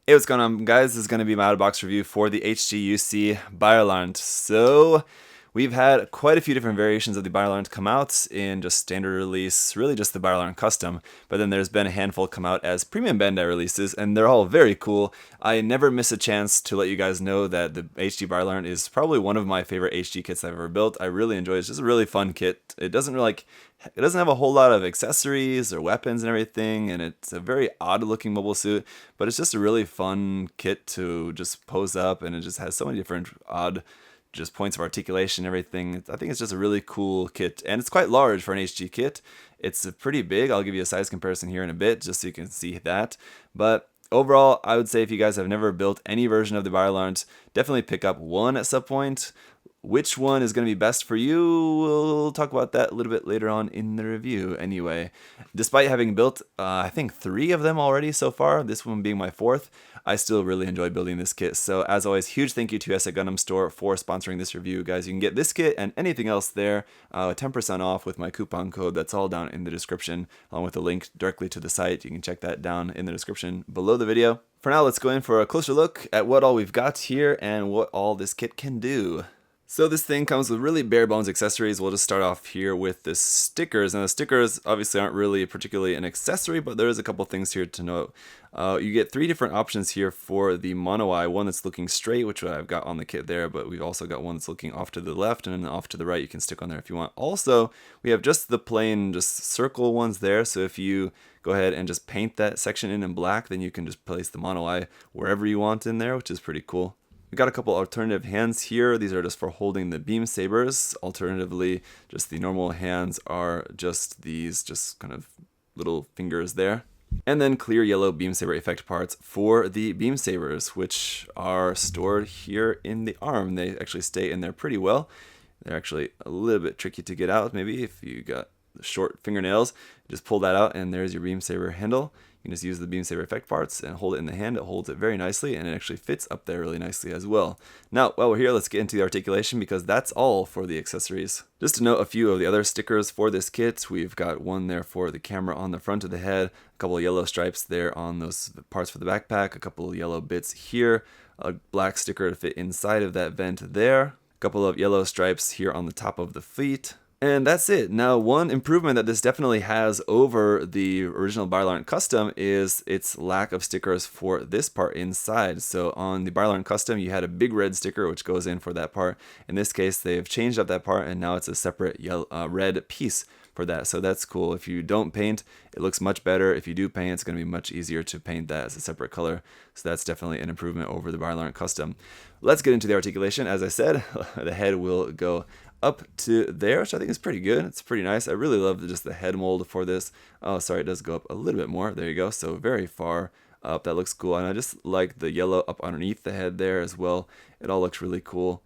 Hey, what's going on, guys? This is going to be my out-of-box review for the HGUC Byarlant. So, we've had quite a few different variations of the Byalant come out in just standard release, really just the Byalant custom, but then there's been a handful come out as premium Bandai releases, and they're all very cool. I never miss a chance to let you guys know that the HG Byarlant is probably one of my favorite HG kits I've ever built. I really enjoy it. It's just a really fun kit. It doesn't have a whole lot of accessories or weapons and everything, and it's a very odd looking mobile suit, but it's just a really fun kit to just pose up, and it just has so many different odd just points of articulation and everything. I think it's just a really cool kit, and it's quite large for an HG kit. It's pretty big. I'll give you a size comparison here in a bit just so you can see that. But overall, I would say if you guys have never built any version of the Byalant, definitely pick up one at some point. Which one is going to be best for you? We'll talk about that a little bit later on in the review anyway. Despite having built, I think 3 of them already so far, this one being my 4th, I still really enjoy building this kit. So as always, huge thank you to SA Gundam Store for sponsoring this review. Guys, you can get this kit and anything else there 10% off with my coupon code. That's all down in the description, along with a link directly to the site. You can check that down in the description below the video. For now, let's go in for a closer look at what all we've got here and what all this kit can do. So this thing comes with really bare bones accessories. We'll just start off here with the stickers. Now the stickers obviously aren't really particularly an accessory, but there is a couple things here to note. You get 3 different options here for the mono eye. One that's looking straight, which I've got on the kit there, but we've also got one that's looking off to the left and then off to the right. You can stick on there if you want. Also, we have just the plain just circle ones there. So if you go ahead and just paint that section in black, then you can just place the mono eye wherever you want in there, which is pretty cool. We got a couple alternative hands here. These are just for holding the beam sabers. Alternatively, just the normal hands are just these just kind of little fingers there. And then clear yellow beam saber effect parts for the beam sabers, which are stored here in the arm. They actually stay in there pretty well. They're actually a little bit tricky to get out. Maybe if you got short fingernails, just pull that out and there's your beam saber handle. You can just use the beam saber effect parts and hold it in the hand. It holds it very nicely, and it actually fits up there really nicely as well. Now, while we're here, let's get into the articulation because that's all for the accessories. Just to note a few of the other stickers for this kit, we've got one there for the camera on the front of the head, a couple of yellow stripes there on those parts for the backpack, a couple of yellow bits here, a black sticker to fit inside of that vent there, a couple of yellow stripes here on the top of the feet. And that's it. Now, one improvement that this definitely has over the original Byalant Custom is its lack of stickers for this part inside. So on the Byalant Custom, you had a big red sticker which goes in for that part. In this case, they've changed up that part and now it's a separate yellow, red piece for that. So that's cool. If you don't paint, it looks much better. If you do paint, it's going to be much easier to paint that as a separate color. So that's definitely an improvement over the Byalant Custom. Let's get into the articulation. As I said, the head will go up to there, which I think is pretty good. It's pretty nice. I really love just the head mold for this. Oh, sorry, it does go up a little bit more. There you go. So very far up. That looks cool. And I just like the yellow up underneath the head there as well. It all looks really cool.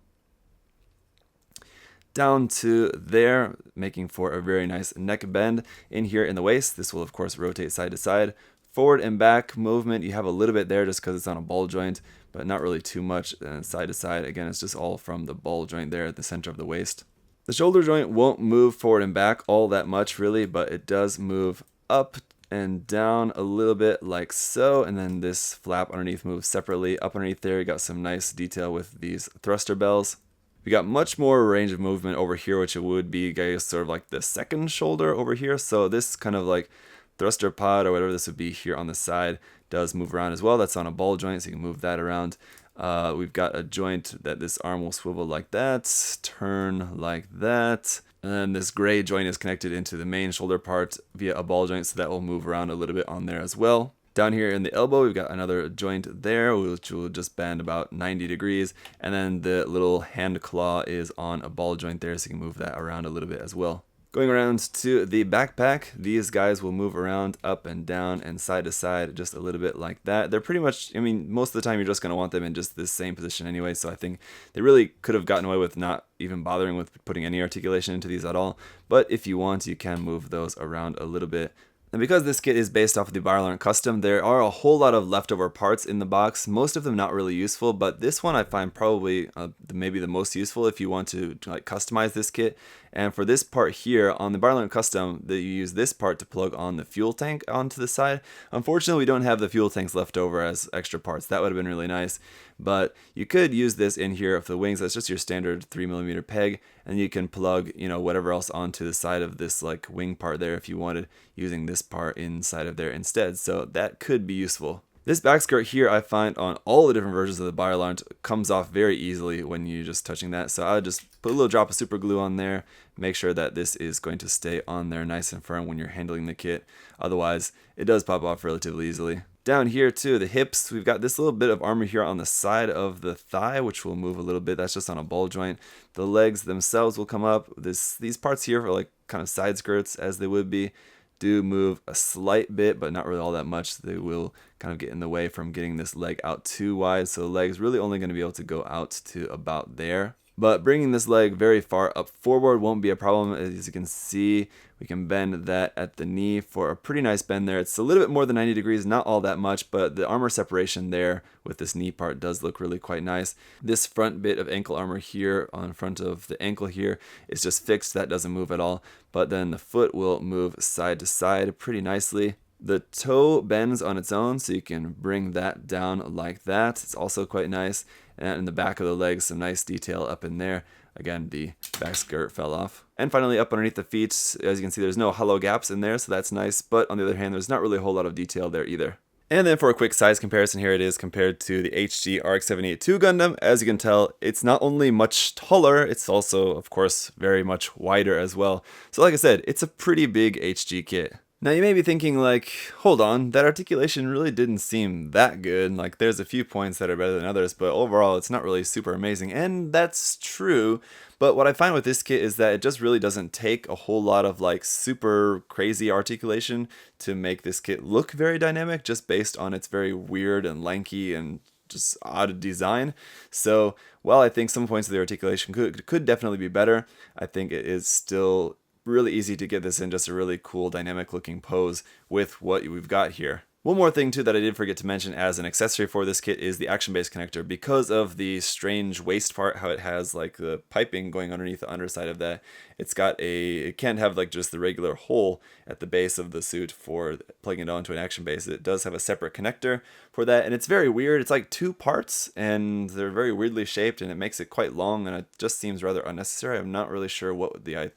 Down to there, making for a very nice neck bend. In here in the waist, this will of course rotate side to side. Forward and back movement, you have a little bit there just because it's on a ball joint, but not really too much. And side to side, again, it's just all from the ball joint there at the center of the waist. The shoulder joint won't move forward and back all that much really, but it does move up and down a little bit like so, and then this flap underneath moves separately. Up underneath there, you got some nice detail with these thruster bells. We got much more range of movement over here, which it would be, guys, sort of like the second shoulder over here. So this kind of like thruster pod or whatever this would be here on the side does move around as well. That's on a ball joint, so you can move that around. We've got a joint that this arm will swivel like that, turn like that. And then this gray joint is connected into the main shoulder part via a ball joint, so that will move around a little bit on there as well. Down here in the elbow, we've got another joint there, which will just bend about 90 degrees. And then the little hand claw is on a ball joint there, so you can move that around a little bit as well. Going around to the backpack, these guys will move around up and down and side to side just a little bit like that. They're pretty much, I mean, most of the time you're just going to want them in just this same position anyway, so I think they really could have gotten away with not even bothering with putting any articulation into these at all. But if you want, you can move those around a little bit. And because this kit is based off of the Byalant Custom, there are a whole lot of leftover parts in the box, most of them not really useful, but this one I find probably maybe the most useful if you want to like customize this kit And for this part here on the Byarlant Custom, you use this part to plug on the fuel tank onto the side. Unfortunately, we don't have the fuel tanks left over as extra parts. That would have been really nice. But you could use this in here for the wings. That's just your standard 3mm peg, and you can plug, you know, whatever else onto the side of this like wing part there if you wanted, using this part inside of there instead. So that could be useful. This back skirt here, I find on all the different versions of the Byalant, comes off very easily when you're just touching that. So I would just put a little drop of super glue on there, make sure that this is going to stay on there nice and firm when you're handling the kit. Otherwise, it does pop off relatively easily. Down here too, the hips, we've got this little bit of armor here on the side of the thigh, which will move a little bit. That's just on a ball joint. The legs themselves will come up. These parts here are like kind of side skirts, as they would be, do move a slight bit, but not really all that much. They will kind of get in the way from getting this leg out too wide. So the leg's really only going to be able to go out to about there. But bringing this leg very far up forward won't be a problem. As you can see, we can bend that at the knee for a pretty nice bend there. It's a little bit more than 90 degrees, not all that much, but the armor separation there with this knee part does look really quite nice. This front bit of ankle armor here on front of the ankle here is just fixed. That doesn't move at all. But then the foot will move side to side pretty nicely. The toe bends on its own, so you can bring that down like that. It's also quite nice. And in the back of the legs, some nice detail up in there. Again, the back skirt fell off. And finally, up underneath the feet, as you can see, there's no hollow gaps in there, so that's nice. But on the other hand, there's not really a whole lot of detail there either. And then for a quick size comparison, here it is compared to the HG RX-782 Gundam. As you can tell, it's not only much taller, it's also, of course, very much wider as well. So like I said, it's a pretty big HG kit. Now you may be thinking like, hold on, that articulation really didn't seem that good. Like there's a few points that are better than others, but overall it's not really super amazing. And that's true. But what I find with this kit is that it just really doesn't take a whole lot of like super crazy articulation to make this kit look very dynamic, just based on its very weird and lanky and just odd design. So while I think some points of the articulation could definitely be better, I think it is still really easy to get this in just a really cool dynamic looking pose with what we've got here. One more thing too that I did forget to mention as an accessory for this kit is the action base connector. Because of the strange waist part, how it has like the piping going underneath the underside of that, it can't have like just the regular hole at the base of the suit for plugging it onto an action base. It does have a separate connector for that, and it's very weird. It's like two parts and they're very weirdly shaped, and it makes it quite long, and it just seems rather unnecessary. I'm not really sure what the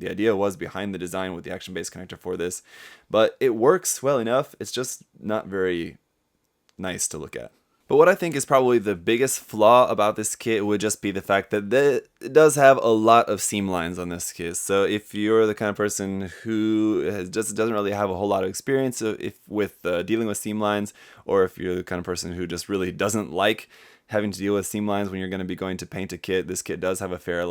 idea was behind the design with the action base connector for this, but it works well enough. It's just not very nice to look at. But what I think is probably the biggest flaw about this kit would just be the fact that it does have a lot of seam lines on this kit. So if you're the kind of person who just doesn't really have a whole lot of experience with dealing with seam lines, or if you're the kind of person who just really doesn't like having to deal with seam lines when you're going to be going to paint a kit, this kit does have a fair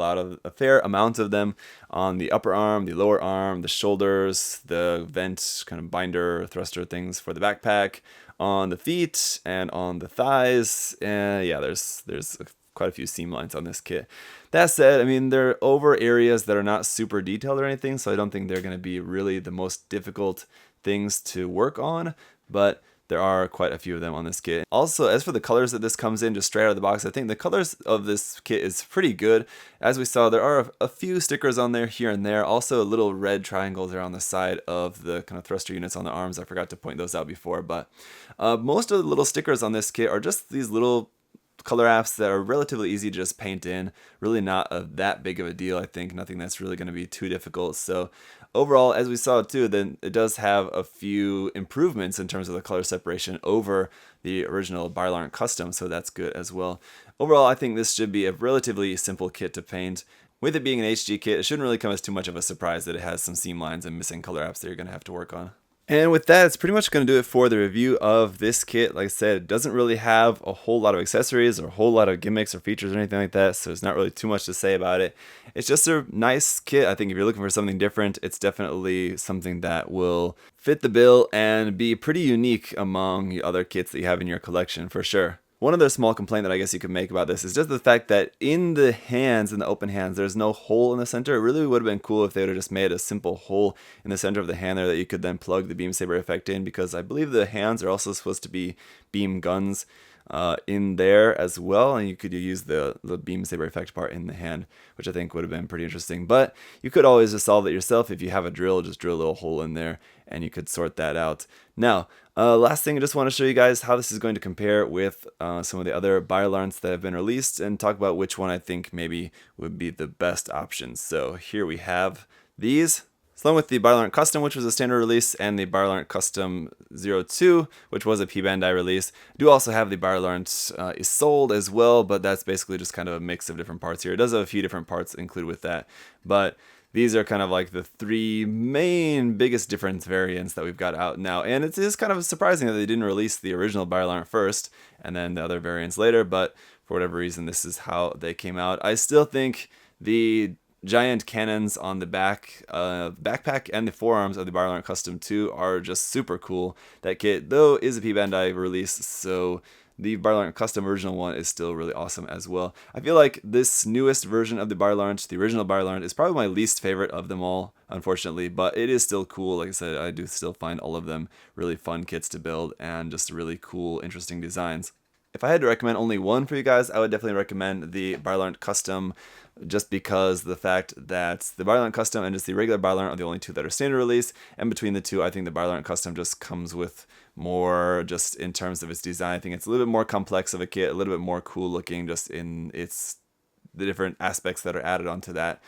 amount of them on the upper arm, the lower arm, the shoulders, the vent kind of binder thruster things for the backpack, on the feet and on the thighs. And yeah, there's quite a few seam lines on this kit. That said, I mean, they're over areas that are not super detailed or anything, so I don't think they're going to be really the most difficult things to work on, but there are quite a few of them on this kit. Also, as for the colors that this comes in just straight out of the box, I think the colors of this kit is pretty good. As we saw, there are a few stickers on there here and there. Also, little red triangles are on the side of the kind of thruster units on the arms. I forgot to point those out before, but most of the little stickers on this kit are just these little color apps that are relatively easy to just paint in. Really not that big of a deal, I think. Nothing that's really going to be too difficult. So overall, as we saw too, then it does have a few improvements in terms of the color separation over the original Byarlant Custom, so that's good as well. Overall, I think this should be a relatively simple kit to paint. With it being an HG kit, it shouldn't really come as too much of a surprise that it has some seam lines and missing color apps that you're going to have to work on. And with that, it's pretty much going to do it for the review of this kit. Like I said, it doesn't really have a whole lot of accessories or a whole lot of gimmicks or features or anything like that, so there's not really too much to say about it. It's just a nice kit. I think if you're looking for something different, it's definitely something that will fit the bill and be pretty unique among the other kits that you have in your collection for sure. One other small complaint that I guess you could make about this is just the fact that in the hands, in the open hands, there's no hole in the center. It really would have been cool if they would have just made a simple hole in the center of the hand there that you could then plug the beam saber effect in, because I believe the hands are also supposed to be beam guns. in there as well, and you could use the beam saber effect part in the hand, which I think would have been pretty interesting. But you could always just solve it yourself. If you have a drill, just drill a little hole in there and you could sort that out. Now, last thing, I just want to show you guys how this is going to compare with some of the other Byarlants that have been released, and talk about which one I think maybe would be the best option. So here we have these. Along with the Byalant Custom, which was a standard release, and the Byalant Custom 02, which was a P-Bandai release. I do also have the Byalant is sold as well, but that's basically just kind of a mix of different parts here. It does have a few different parts included with that, but these are kind of like the three main biggest difference variants that we've got out now. And it is kind of surprising that they didn't release the original Byalant first and then the other variants later, but for whatever reason, this is how they came out. I still think the giant cannons on the backpack and the forearms of the Byalant Custom 2 are just super cool. That kit, though, is a P-Bandai release, so the Byalant Custom original one is still really awesome as well. I feel like this newest version of the Byalant, the original Byalant, is probably my least favorite of them all, unfortunately, but it is still cool. Like I said, I do still find all of them really fun kits to build and just really cool, interesting designs. If I had to recommend only one for you guys, I would definitely recommend the Byalant Custom, just because the fact that the Byalant Custom and just the regular Byalant are the only two that are standard release, and between the two, I think the Byalant Custom just comes with more, just in terms of its design. I think it's a little bit more complex of a kit, a little bit more cool looking, just in the different aspects that are added onto that.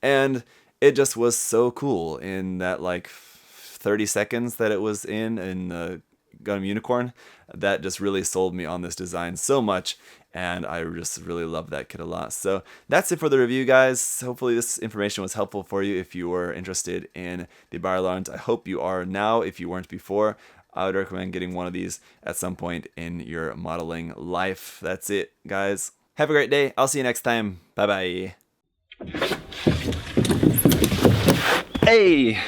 And it just was so cool in that like 30 seconds that it was in the Gundam Unicorn. That just really sold me on this design so much, and I just really love that kit a lot. So that's it for the review, guys. Hopefully this information was helpful for you if you were interested in the Byarlant. I hope you are now. If you weren't before, I would recommend getting one of these at some point in your modeling life. That's it, guys. Have a great day. I'll see you next time. Bye-bye. Hey!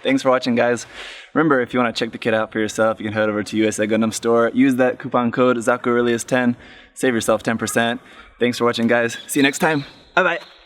Thanks for watching, guys. Remember, if you want to check the kit out for yourself, you can head over to USA Gundam Store. Use that coupon code ZakuAurelius10. Save yourself 10%. Thanks for watching, guys. See you next time. Bye-bye.